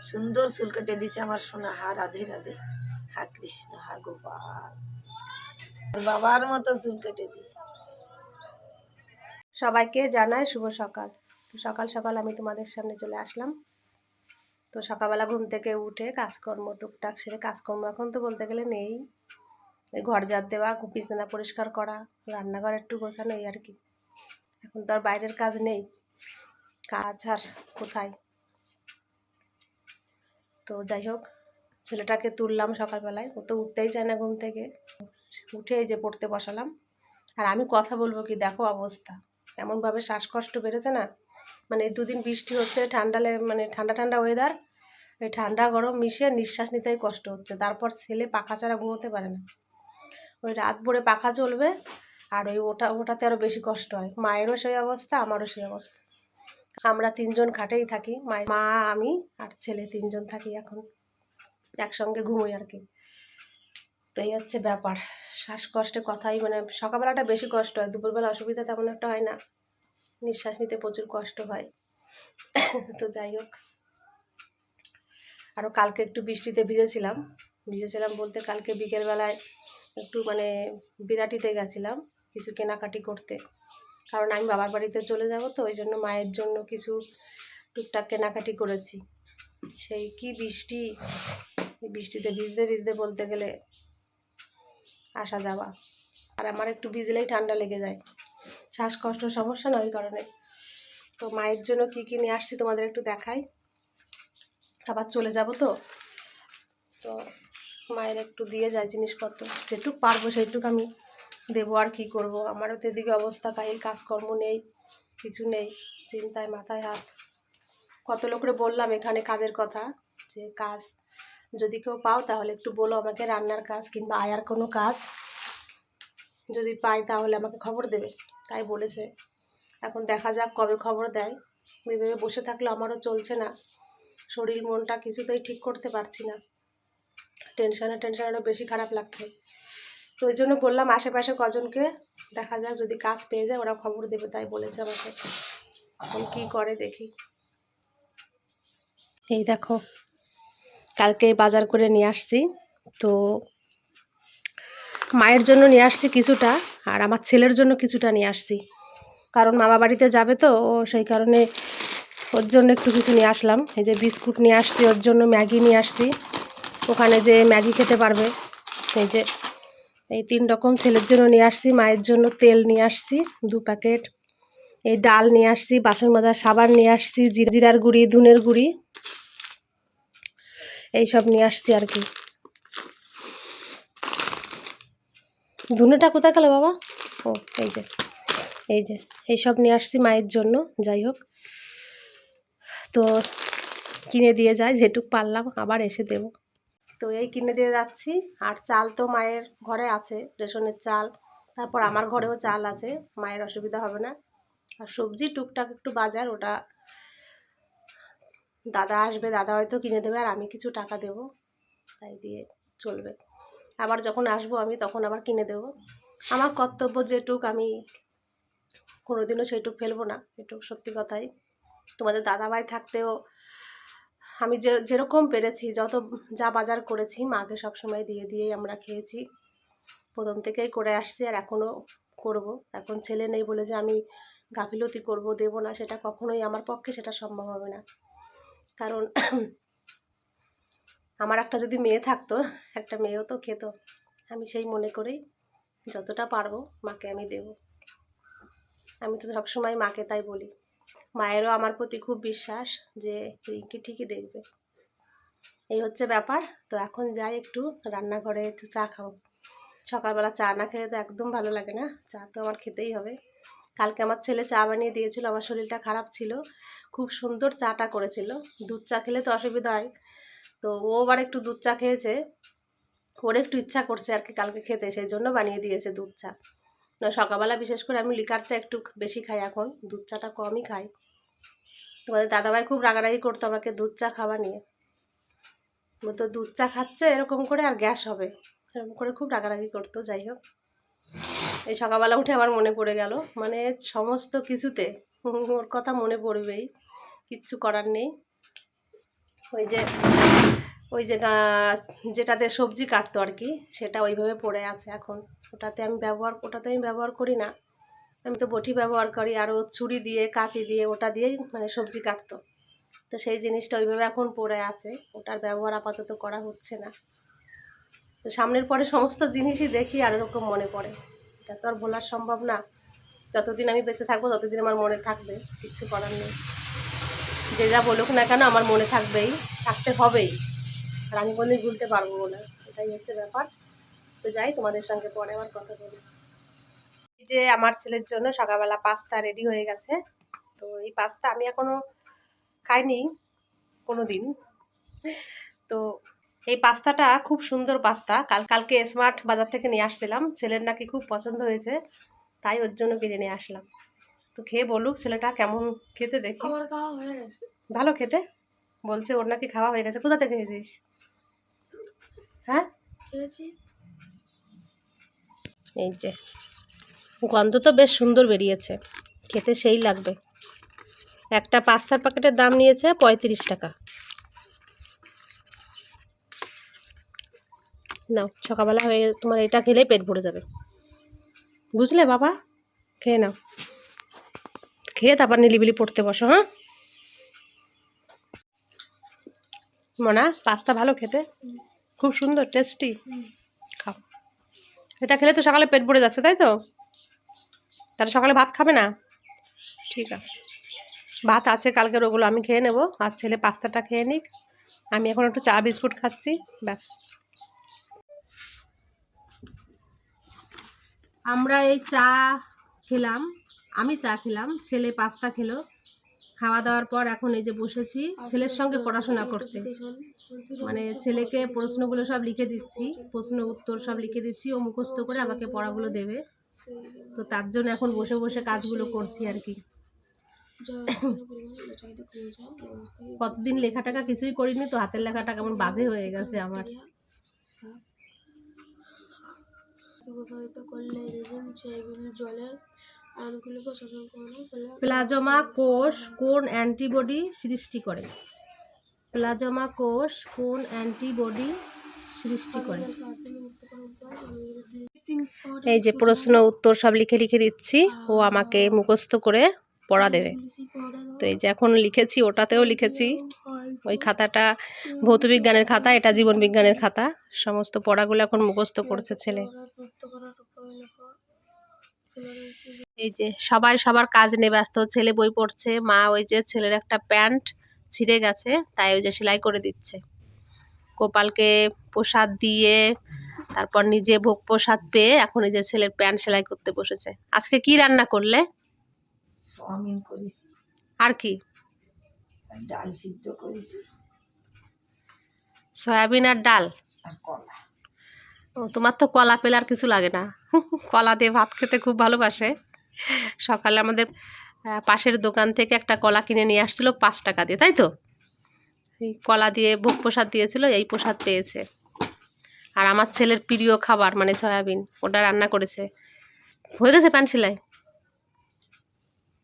সুন্দর চুল কেটে দিছে আমার সোনা। হা রাধে রাধে, হা কৃষ্ণ, হা গোপাল, বাবার মতো চুল কেটে দিছে। সবাইকে জানাই শুভ সকাল। তো সকাল সকাল আমি তোমাদের সামনে চলে আসলাম। তো সকালবেলা ঘুম থেকে উঠে কাজকর্ম টুকটাক সেরে, কাজকর্ম এখন তো বলতে গেলে নেই, এই ঘর ঝাড় দেওয়া, বিছানা পরিষ্কার করা, রান্নাঘর একটু গোছানো, এই আর কি। এখন তো আর বাইরের কাজ নেই, কাজ আর কোথায়। তো যাই হোক, ছেলেটাকে তুললাম সকালবেলায়, ও তো উঠতেই চায় না ঘুম থেকে। উঠে এই যে পড়তে বসালাম। আর আমি কথা বলবো কি, দেখো অবস্থা, এমনভাবে শ্বাসকষ্ট বেড়েছে না। মানে এই দুদিন বৃষ্টি হচ্ছে, মানে ঠান্ডা ঠান্ডা ওয়েদার, এই ঠান্ডা গরম মিশিয়ে নিঃশ্বাস নিতেই কষ্ট হচ্ছে। তারপর ছেলে পাখা ছাড়া ঘুমোতে পারে না, ওই রাত ভরে পাখা চলবে, আর ওই ওটাতে আরও বেশি কষ্ট হয়। মায়েরও সেই অবস্থা, আমারও সেই অবস্থা। আমরা তিনজন খাটেই থাকি, মা, আমি আর ছেলে, তিনজন থাকি এখন, একসঙ্গে ঘুমোই আর কি। তো এই হচ্ছে ব্যাপার, শ্বাসকষ্টে কথাই, মানে সকালবেলাটা বেশি কষ্ট হয়, দুপুরবেলা অসুবিধা তেমন একটা হয় না, নিঃশ্বাস নিতে প্রচুর কষ্ট হয়। তো যাই হোক, আরও কালকে একটু বৃষ্টিতে ভিজেছিলাম বলতে কালকে বিকেলবেলায় একটু মানে বিরাটিতে গেছিলাম কিছু কেনাকাটি করতে, কারণ আমি বাবার বাড়িতে চলে যাব, তো ওই জন্য মায়ের জন্য কিছু টুকটাক কেনাকাটি করেছি। সেই কি বৃষ্টি, বৃষ্টিতে ভিজতে ভিজতে বলতে গেলে আসা যাওয়া, আর আমার একটু ভিজলেই ঠান্ডা লেগে যায়, শ্বাসকষ্ট সমস্যা না, ওই কারণে। তো মায়ের জন্য কি কি নিয়ে আসছি তোমাদের একটু দেখাই, আবার চলে যাব তো মায়ের একটু দিয়ে যায় জিনিসপত্র, যেটুক পারবো সেইটুক আমি দেবো, আর কি করব। আমারও তো এদিকে অবস্থা, কাহিল কাজকর্ম নেই, কিছু নেই, চিন্তায় মাথায় হাত। কত লোকরে বললাম এখানে কাজের কথা, যে কাজ যদি কেউ পাও তাহলে একটু বলো আমাকে, রান্নার কাজ কিংবা আয়ার কোনো কাজ যদি পাই তাহলে আমাকে খবর দেবে, তাই বলেছে। এখন দেখা যাক কবে খবর দেয়। ভেবে বসে থাকলে আমারও চলছে না, শরীর মনটা কিছুতেই ঠিক করতে পারছি না, টেনশনে আরও বেশি খারাপ লাগছে। তো ওই জন্য বললাম আশেপাশে কজনকে, দেখা যাক যদি কাজ পেয়ে যায় ওরা খবর দেবে, তাই বলেছে আমাকে। এখন কী করে দেখি। এই দেখো, কালকে বাজার করে নিয়ে আসছি, তো মায়ের জন্য নিয়ে আসছি কিছুটা, আর আমার ছেলের জন্য কিছুটা নিয়ে আসছি, কারণ মামা বাড়িতে যাবে তো ও, সেই কারণে ওর জন্য একটু কিছু নিয়ে আসলাম। এই যে বিস্কুট নিয়ে আসছি, ওর জন্য ম্যাগি নিয়ে আসছি, ওখানে যে ম্যাগি খেতে পারবে। এই যে এই 3 রকম ছেলের জন্য নিয়ে আসছি, মায়ের জন্য তেল নিয়ে আসছি 2 প্যাকেট, এই ডাল নিয়ে আসছি, বাসন মাজার সাবান নিয়ে আসছি, জিরার গুঁড়ি, ধনের গুঁড়ি, এইসব নিয়ে আসছি আর কি। ধনেটা কোথায় গেল বাবা? ও এই যে এইসব নিয়ে আসছি মায়ের জন্য। যাই হোক, তো কিনে দিয়ে যায় যেটুক পারলাম, আবার এসে দেব। তো এই কিনে দিয়ে যাচ্ছি। আর চাল তো মায়ের ঘরে আছে, রেশনের চাল, তারপর আমার ঘরেও চাল আছে, মায়ের অসুবিধা হবে না। আর সবজি টুকটাক একটু বাজার, ওটা দাদা আসবে, দাদা হয়তো কিনে দেবে, আর আমি কিছু টাকা দেবো, তাই দিয়ে চলবে। আবার যখন আসবো আমি তখন আবার কিনে দেব। আমার কর্তব্য যেটুক, আমি কোনোদিনও সেইটুক ফেলবো না, এটুক সত্যি কথাই। তোমাদের দাদাভাই থাকতেও আমি যেরকম পেরেছি, যা বাজার করেছি মাকে সবসময় দিয়েই আমরা খেয়েছি, প্রথম থেকেই করে আসছি, আর এখনও করব। এখন ছেলে নেই বলে যে আমি গাফিলতি করব, দেব না, সেটা কখনোই আমার পক্ষে সেটা সম্ভব হবে না। কারণ আমার একটা যদি মেয়ে থাকতো, একটা মেয়েও তো খেত, আমি সেই মনে করেই যতটা পারবো মাকে আমি দেব। আমি তো সবসময় মাকে তাই বলি। মায়েরও আমার প্রতি খুব বিশ্বাস যে রিঙ্কি ঠিকই দেখবে। এই হচ্ছে ব্যাপার। তো এখন যাই একটু রান্নাঘরে, একটু চা খাবো। সকালবেলা চা না খেলে তো একদম ভালো লাগে না, চা তো আমার খেতেই হবে। কালকে আমার ছেলে চা বানিয়ে দিয়েছিল, আমার শরীরটা খারাপ ছিল, খুব সুন্দর চাটা করেছিল। দুধ চা খেলে তো অসুবিধা হয়, তো ও আবার একটু দুধ চা খেয়েছে, ওর একটু ইচ্ছা করছে আর কি কালকে খেতে, সেই জন্য বানিয়ে দিয়েছে দুধ চা। না, সকালবেলা বিশেষ করে আমি লিকার চা একটু বেশি খাই, এখন দুধ চাটা কমই খাই। তোমাদের দাদাভাই খুব রাগারাগি করতো আমাকে দুধ চা খাওয়া নিয়ে, তো দুধ চা খাচ্ছে এরকম করে আর গ্যাস হবে, এরকম করে খুব রাগারাগি করতো। যাই হোক, এই সকালবেলা উঠে আমার মনে পড়ে গেল, মানে সমস্ত কিছুতে ওর কথা মনে পড়বেই, কিচ্ছু করার নেই। ওই যে যেটাতে সবজি কাটতো আর কি, সেটা ওইভাবে পড়ে আছে এখন। ওটাতে আমি ব্যবহার করি না, আমি তো বটি ব্যবহার করি, আর ও ছুরি দিয়ে কাঁচি দিয়ে ওটা দিয়েই মানে সবজি কাটতো। তো সেই জিনিসটা ওইভাবে এখন পড়ে আছে, ওটার ব্যবহার আপাতত করা হচ্ছে না। তো সামনের পরে সমস্ত জিনিসই দেখি আর এরকম মনে পড়ে, এটা তো আর ভোলার সম্ভব না। যতদিন আমি বেঁচে থাকবো ততদিন আমার মনে থাকবে, কিচ্ছু করার নেই। যে যা বলুক না কেন আমার মনে থাকবেই, থাকতে হবেই, আর আমি কোনোদিন ভুলতে পারবো না, এটাই হচ্ছে ব্যাপার। তো যাই, তোমাদের সঙ্গে পরে আবার কথা বলি। এই যে আমার ছেলের জন্য সকালবেলা পাস্তা রেডি হয়ে গেছে। তো এই পাস্তা আমি এখনো খাইনি কোনো দিন। তো এই পাস্তাটা খুব সুন্দর পাস্তা, কালকে স্মার্ট বাজার থেকে নিয়ে আসছিলাম, ছেলের নাকি খুব পছন্দ হয়েছে, তাই ওর জন্য কিনে নিয়ে আসলাম। তো খেয়ে বলুক ছেলেটা কেমন খেতে, দেখি। আমার খাওয়া হয়ে গেছে। ভালো খেতে বলছে, ওর নাকি খাওয়া হয়ে গেছে। কোথা থেকে খেয়েছিস? হ্যাঁ, খেয়েছি। এই যে গন্ধ তো বেশ সুন্দর বেরিয়েছে, খেতে সেই লাগবে। একটা পাস্তার প্যাকেটের দাম নিয়েছে 35 টাকা। নাও, সকালবেলা হয়ে তোমার এটা খেলেই পেট ভরে যাবে, বুঝলে বাবা? খেয়ে নাও, খেয়ে তারপর নিলিবিলি পড়তে বসো। হ্যাঁ মনা, পাস্তা ভালো খেতে, খুব সুন্দর টেস্টি। খাও, এটা খেলে তো সকালে পেট ভরে যাচ্ছে, তাই তো? তাহলে সকালে ভাত খাবে না? ঠিক আছে, ভাত আছে কালকের, ওগুলো আমি খেয়ে নেবো, আর ছেলে পাস্তাটা খেয়ে নিক। আমি এখন একটু চা বিস্কুট খাচ্ছি, ব্যাস। আমরা এই চা খেলাম, আমি চা খেলাম, ছেলে পাস্তা খেলো। খাওয়া দাওয়ার পর এখন এই যে বসেছি ছেলের সঙ্গে পড়াশোনা করতে। মানে ছেলেকে প্রশ্নগুলো সব লিখে দিচ্ছি, প্রশ্ন উত্তর সব লিখে দিচ্ছি, ও মুখস্থ করে আমাকে পড়াগুলো দেবে। তো তার জন্য এখন বসে বসে কাজগুলো করছি আর কি। কতদিন লেখাটাকা কিছুই করিনি, তো হাতের লেখাটা কেমন বাজে হয়ে গেছে আমার। প্লাজমা কোষ কোন অ্যান্টিবডি সৃষ্টি করে? প্লাজমা কোষ কোন অ্যান্টিবডি সৃষ্টি করে? এই যে প্রশ্ন উত্তর সব লিখে লিখে দিচ্ছি, ও আমাকে মুখস্থ করে পড়া দেবে। তো এই যে এখন লিখেছি, ওটাতেও লিখেছি। ওই খাতাটা ভৌতবিজ্ঞানের খাতা, এটা জীবন বিজ্ঞানের খাতা। সমস্ত পড়াগুলো এখন মুখস্থ করছে ছেলে। এই যে সবাই সবার কাজ নিয়ে ব্যস্ত, ছেলে বই পড়ছে, মা ওই যে ছেলের একটা প্যান্ট ছিঁড়ে গেছে, তাই ওই যে সেলাই করে দিচ্ছে। গোপালকে প্রসাদ দিয়ে তারপর নিজে ভোগ প্রসাদ পেয়ে এখন এই যে ছেলের প্যান্ট সেলাই করতে বসেছে। আজকে কি রান্না করলে? চাউমিন করেছি। আর কি? ডাল সিদ্ধ করেছি। সয়াবিন আর ডাল আর কলা। ও, তোমার তো কলা পেলে আর কিছু লাগে না। কলা দিয়ে ভাত খেতে খুব ভালোবাসে। সকালে আমাদের পাশের দোকান থেকে একটা কলা কিনে নিয়ে আসছিল 5 টাকা দিয়ে, তাই তো? এই কলা দিয়ে ভোগ প্রসাদ দিয়েছিল, এই প্রসাদ পেয়েছে। আর আমার ছেলের প্রিয় খাবার মানে সয়াবিন, ওটা রান্না করেছে। হয়ে গেছে প্যান্ট সেলাই।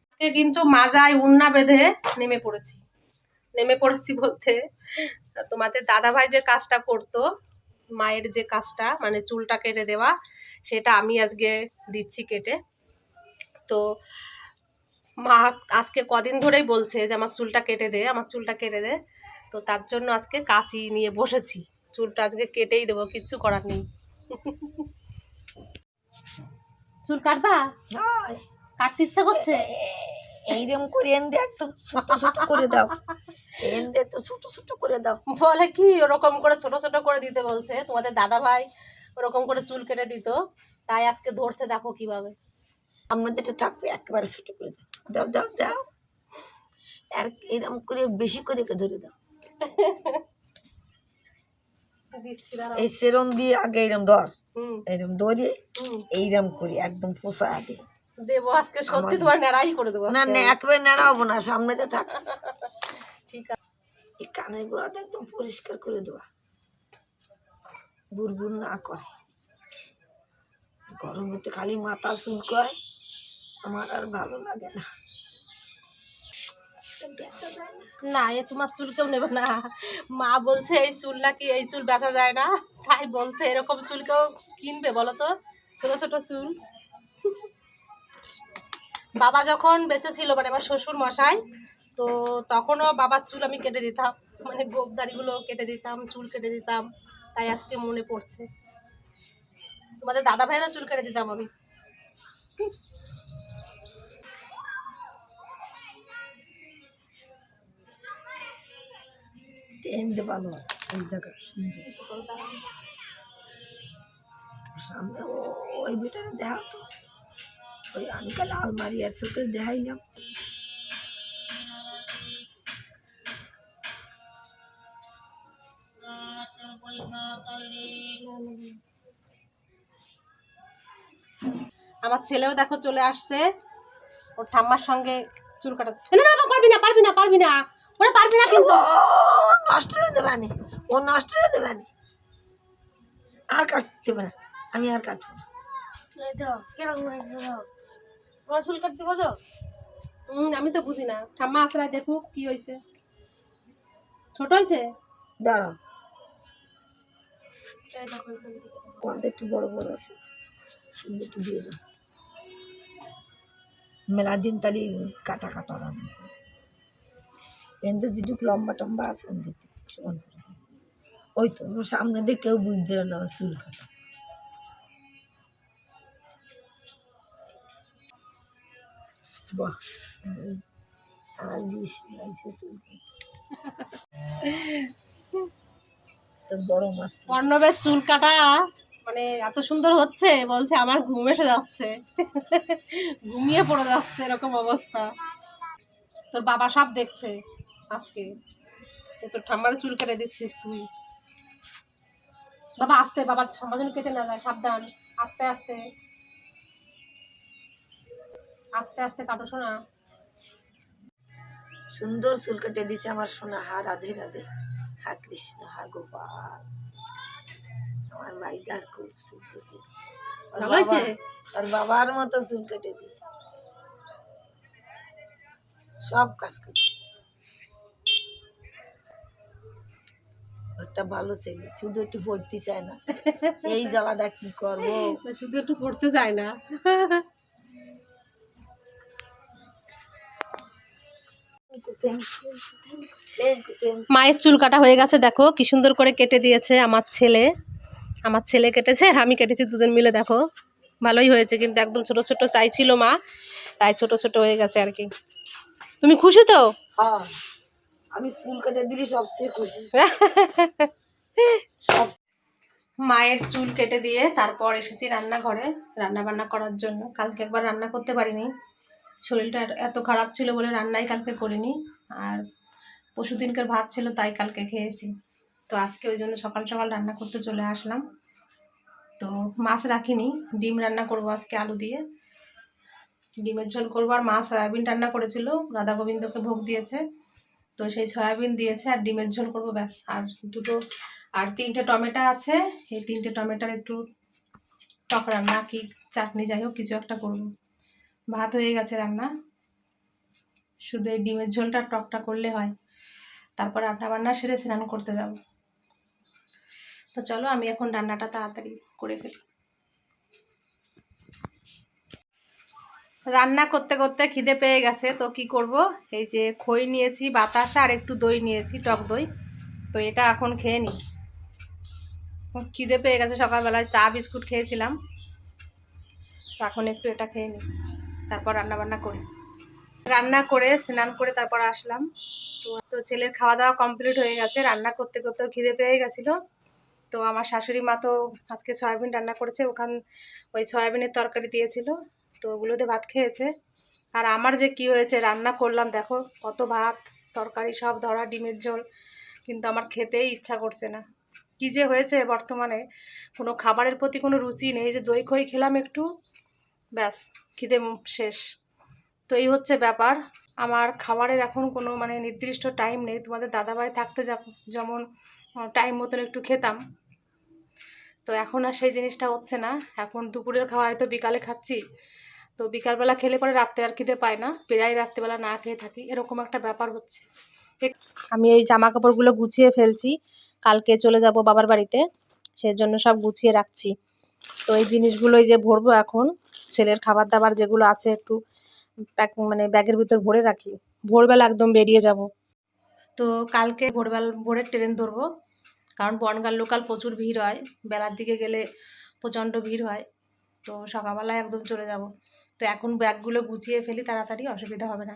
আজকে কিন্তু মাজায় উন্না বেঁধে নেমে পড়েছি বলতে, তোমাদের দাদাভাই যে কাজটা করতো, মায়ের যে কাজটা মানে চুলটা কেটে দেওয়া, সেটা আমি আজকে দিচ্ছি কেটে। তো মা আজকে কদিন ধরেই বলছে যে আমার চুলটা কেটে দে, আমার চুলটা কেটে দে। তো তার জন্য আজকে কাঁচি নিয়ে বসেছি, চুলটা আজকে কেটেই দেবো, কিচ্ছু করার নেই। চুল কাটবা? কাটতে ইচ্ছা করছে? এইরকম করে এনে একদম ছোট ছোট করে দাও, এনে তো ছোট ছোট করে দাও। বলে কি ওরকম করে ছোট ছোট করে দিতে বলছে, তোমাদের দাদা ভাই ওরকম করে চুল কেটে দিত, তাই আজকে ধরছে, দেখো কিভাবে। আমাদের থাকবে একেবারে ছোট করে দাও, দাও দাও দাও, আর এরকম করে বেশি করে ধরে দাও। এই সেরম দিয়ে আগে এরম ধর, এরম ধরে এইরম করে একদম ফোসা দে দেবো আজকে, সত্যি তোমার নেড়াই করে দেবো। না না একেবারে নেড়া হবো না, সামনেতে থাক। ঠিক আছে, এই কানের গোড়াটা একদম পরিষ্কার করে দেওয়া, বুড়বুড় না করে। গরমে খালি মাথা চুলকায়, আমার আর ভালো লাগে না। এসব বেচা যায় না। না, এ তোমার চুল কেউ নেবে না। মা বলছে এই চুল নাকি, এই চুল বেচা যায় না, তাই বলছে এরকম চুল কেউ কিনবে বলো তো, ছোট ছোট চুল। বাবা যখন বেঁচে ছিল, মানে আমার শ্বশুর মশাই, তো তখনও বাবার চুল আমি কেটে দিতাম, মানে গোপদারিগুলো কেটে দিতাম, চুল কেটে দিতাম। তাই আজকে মনে পড়ছে, তোমাদের দাদা ভাইয়েরও চুল কেটে দিতাম আমি। ট্রেন্ড ভালো আছে এই জায়গা সুন্দর। সামনে ওই ভিতরে দেখা তো, ওই আঙ্কেল আলমারি আর চোখে দেখাইলাম। আমার ছেলেও দেখো চলে আসছে ওর ঠাম্মার সঙ্গে চুল কাটা। না না, পারবি না পারবি না পারবি না, ওরা পারবি না কিন্তু। ও নষ্ট করে দেবানি, ও নষ্ট করে দেবানি, আর কাটতে দেবে না, আমি আর কাটবো না। ওরা চুল কাটতে বোঝো? আমি তো বুঝি না। ঠাম্মা আসলে দেখুক কি হয়েছে, ছোট হয়েছে। দাঁড়াও, আমাদের একটু বড় বড় আছে, সেগুলো একটু দিয়ে দাও। মেলা দিন তাহলে কাটা কাটা রান্না, এনতে যেটুক লম্বা টম্বা আছে দিতে সমান করে। ওই তো ওর সামনে দিয়ে কেউ বুঝতে না আমার চুল কাটা। বাহ, আর দিস লাগছে চুল কাটা। তো বড় মাছ অর্ণবের চুল কাটা মানে এত সুন্দর হচ্ছে, বলছে আমার ঘুম এসে যাচ্ছে, ঘুমিয়ে পড়ে যাচ্ছে, এরকম অবস্থা। তোর বাবা সব দেখছে আজকে, তোর ঠাম্মার চুল কেটে দিচ্ছিস তুই। বাবা আস্তে, বাবার সবার জন্য কেটে না যায়, সাবধান, আস্তে আস্তে আস্তে আস্তে কাটো শোনা। সুন্দর চুল কেটে দিছে আমার সোনা। হা রাধে রাধে, হা কৃষ্ণ, হা গোপাল। আমার ভাইদার খুব চুল দিছে, ভালো হয়েছে? আর বাবার মতো চুল কেটে দিছে, সব কাজ করছে। একটা ভালো ছেলে, শুধু একটু পড়তে চায় না, এই জ্বালাটা কি করবো। শুধু একটু পড়তে চায় না। মায়ের চুল কাটা হয়ে গেছে, দেখো কি সুন্দর করে কেটে দিয়েছে আমার ছেলে। আমার ছেলে কেটেছে আর আমি কেটেছি, দুজন মিলে। দেখো ভালোই হয়েছে, কিন্তু একদম ছোট ছোট চাইছিল মা, তাই ছোট ছোট হয়ে গেছে আর কি। তুমি খুশি তো? হ্যাঁ, আমি চুল কেটে দিলে সবচেয়ে খুশি। সব মায়ের চুল কেটে দিয়ে তারপর এসেছি রান্নাঘরে রান্না বান্না করার জন্য। কালকে একবার রান্না করতে পারিনি, শরীরটা এত খারাপ ছিল বলে রান্নাই কালকে করিনি। আর পরশুদিনকার ভাত ছিল তাই কালকে খেয়েছি। তো আজকে ওই জন্য সকাল সকাল রান্না করতে চলে আসলাম। তো মাছ রাখিনি, ডিম রান্না করব আজকে আলু দিয়ে, ডিমের ঝোল করবো। আর মা সয়াবিন রান্না করেছিল, রাধা গোবিন্দকে ভোগ দিয়েছে, তো সেই সয়াবিন দিয়েছে আর ডিমের ঝোল করবো ব্যাস। আর দুটো আর তিনটে টমেটো আছে, এই তিনটে টমেটোর একটু টক রান্না কি চাটনি যাই হোক কিছু একটা করবো। ভাত হয়ে গেছে রান্না, শুধু এই ডিমের ঝোলটা টকটা করলে হয়। তারপর রান্না বান্না সেরে স্নান করতে যাব। তো চলো আমি এখন রান্নাটা তাড়াতাড়ি করে ফেলি। রান্না করতে করতে খিদে পেয়ে গেছে, তো কি করব, এই যে খই নিয়েছি, বাতাসা আর একটু দই নিয়েছি, টক দই। তো এটা এখন খেয়ে নিই, খিদে পেয়ে গেছে। সকালবেলায় চা বিস্কুট খেয়েছিলাম, তো এখন একটু এটা খেয়ে নিই, তারপর রান্না বান্না করি। রান্না করে স্নান করে তারপর আসলাম। তো ছেলের খাওয়া দাওয়া কমপ্লিট হয়ে গেছে, রান্না করতে করতেও খিদে পেয়ে গেছিলো। তো আমার শাশুড়ি মা তো আজকে সয়াবিন রান্না করেছে, ওই সয়াবিনের তরকারি দিয়েছিল, তো ওগুলোতে ভাত খেয়েছে। আর আমার যে কি হয়েছে, রান্না করলাম দেখো কত ভাত তরকারি সব ধরা, ডিমের ঝোল, কিন্তু আমার খেতেই ইচ্ছা করছে না। কি যে হয়েছে, বর্তমানে কোনো খাবারের প্রতি কোনো রুচি নেই। যে দই খই খেলাম একটু, ব্যাস খিদে শেষ। তো এই হচ্ছে ব্যাপার, আমার খাবারের এখন কোনো মানে নির্দিষ্ট টাইম নেই। তোমাদের দাদাভাই থাকতে যেমন টাইম মতন একটু খেতাম, তো এখন আর সেই জিনিসটা হচ্ছে না। এখন দুপুরের খাওয়া হয়তো বিকালে খাচ্ছি, তো বিকালবেলা খেলে পরে রাত্রে আর খেতে পায় না, প্রায় রাত্রেবেলা না খেয়ে থাকি, এরকম একটা ব্যাপার হচ্ছে। আমি এই জামা কাপড়গুলো গুছিয়ে ফেলছি, কালকে চলে যাব বাবার বাড়িতে, সেজন্য সব গুছিয়ে রাখছি। তো এই জিনিসগুলো এই যে ভরবো এখন, ছেলের খাবার দাবার যেগুলো আছে একটু মানে ব্যাগের ভিতর ভরে রাখি, ভোরবেলা একদম বেরিয়ে যাব। তো কালকে ভোরের ট্রেন ধরবো, কারণ বনগাঁ লোকাল প্রচুর ভিড় হয়, বেলার দিকে গেলে প্রচণ্ড ভিড় হয়, তো সকালবেলায় একদম চলে যাব। তো এখন ব্যাগগুলো গুছিয়ে ফেলি তাড়াতাড়ি, অসুবিধা হবে না।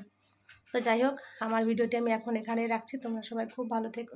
তো যাই হোক, আমার ভিডিওটি আমি এখন এখানেই রাখছি, তোমরা সবাই খুব ভালো থেকো।